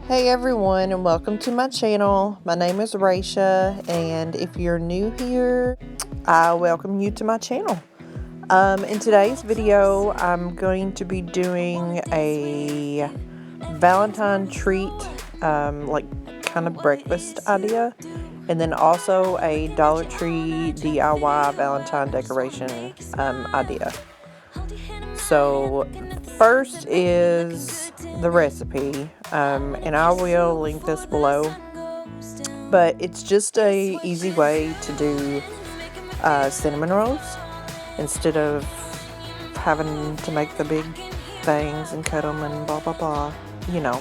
Hey everyone, and welcome to my channel. My name is Raisha, and if you're new here, I welcome you to my channel. In today's video, I'm going to be doing a Valentine treat, like kind of breakfast idea, and then also a Dollar Tree DIY Valentine decoration idea. So first is the recipe, and I will link this below, but it's just a easy way to do cinnamon rolls instead of having to make the big things and cut them and blah blah blah, you know.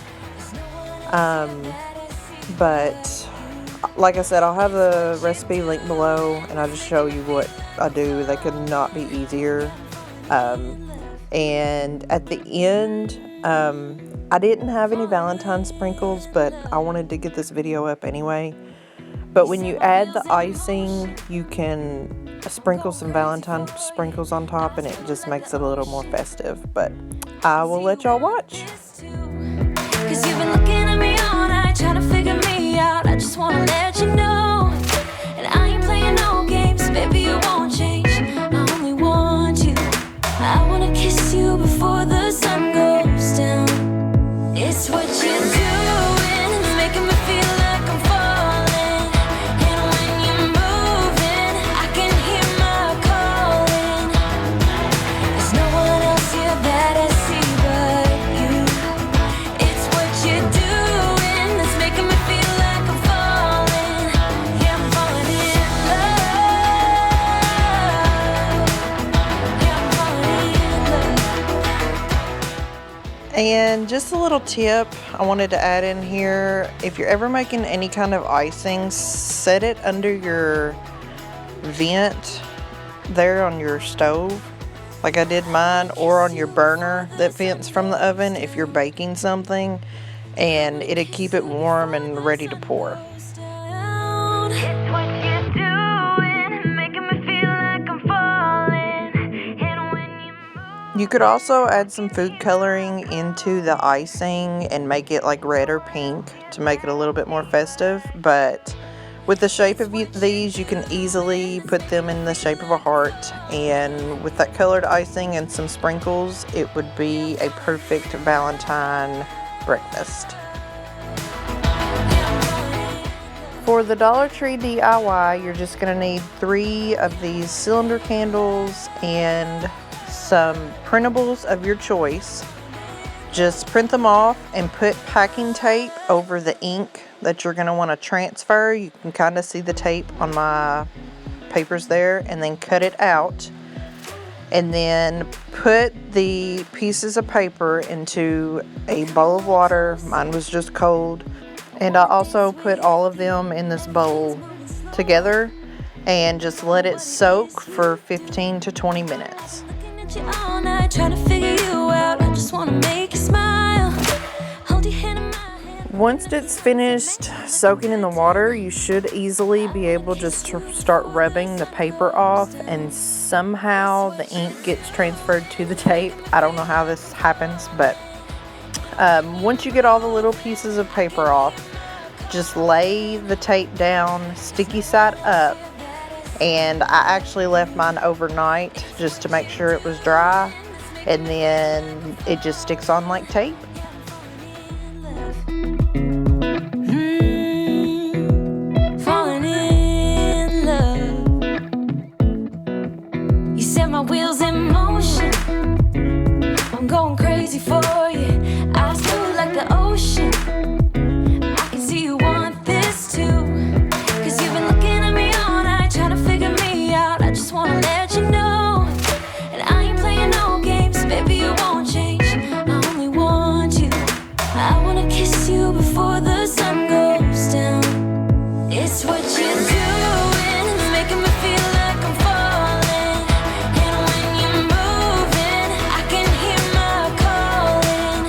But like I said, I'll have the recipe linked below, and I'll just show you what I do. They could not be easier. And at the end, I didn't have any Valentine sprinkles, but I wanted to get this video up anyway. But when you add the icing, you can sprinkle some Valentine sprinkles on top, and it just makes it a little more festive. But I will let y'all watch. 'Cause you've been looking at me all night, trying to figure me out. I just wanna let you know, and I ain't playing no games, baby, you won't change. I only want you. I wanna kiss you before the sun goes down. It's what you're doing, it's making me feel like I'm falling. And when you're moving, I can hear my calling. There's no one else here that I see but you. It's what you're doing, it's making me feel like I'm falling. Yeah, I'm falling in love. Yeah, I'm falling in love. And just a little tip I wanted to add in here: if you're ever making any kind of icing, set it under your vent there on your stove, like I did mine, or on your burner that vents from the oven if you're baking something, and it'll keep it warm and ready to pour. It's what you're doing, making me feel like I'm falling. And when you move, You could also add some food coloring into the icing and make it like red or pink to make it a little bit more festive. But with the shape of these, you can easily put them in the shape of a heart. And with that colored icing and some sprinkles, it would be a perfect Valentine breakfast. For the Dollar Tree DIY, you're just going to need 3 of these cylinder candles and some printables of your choice. Just print them off and put packing tape over the ink that you're going to want to transfer. You can kind of see the tape on my papers there, and then cut it out. And then put the pieces of paper into a bowl of water. Mine was just cold. And I also put all of them in this bowl together and just let it soak for 15 to 20 minutes. looking at you all night, trying to figure you out. I just wanna make you smile. Hold your hand in my hand. Once it's finished soaking in the water, you should easily be able just to start rubbing the paper off, and somehow the ink gets transferred to the tape. I don't know how this happens, but once you get all the little pieces of paper off, just lay the tape down sticky side up. And I actually left mine overnight just to make sure it was dry, and then it just sticks on like tape. Falling in love. You set my wheels in motion. I'm going crazy for you. Eyes blue like the ocean. I can see you want this too. 'Cause you've been looking at me all night, trying to figure me out. I just wanna let you know, and I ain't playing no games, baby, you won't change. I only want you. I wanna kiss you before the sun goes down. It's what you're doing, it's making me feel like I'm falling. And when you're moving, I can hear my calling.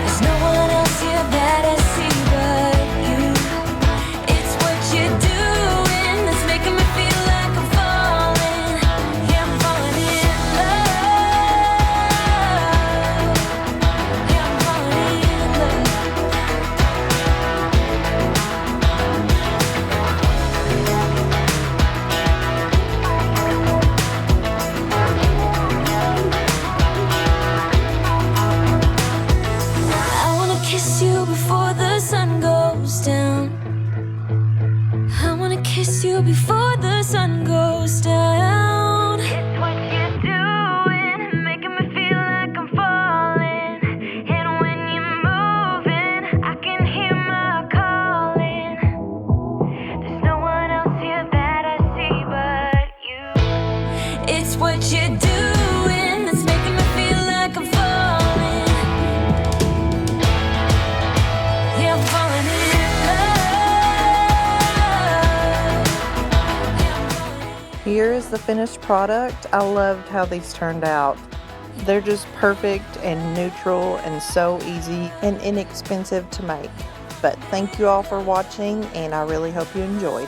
There's no one else here that I see but you. It's what you're doing, it's making me feel like I'm falling. Yeah, I'm falling in love. Yeah, I'm falling in love. before the sun goes down. It's what you're doing, making me feel like I'm falling. And when you're moving, I can hear my calling. There's no one else here that I see but you. It's what you're doing that's making me feel like I'm falling. Yeah, I'm falling in love. Here is the finished product. I loved how these turned out. They're just perfect and neutral and so easy and inexpensive to make. But thank you all for watching, and I really hope you enjoyed.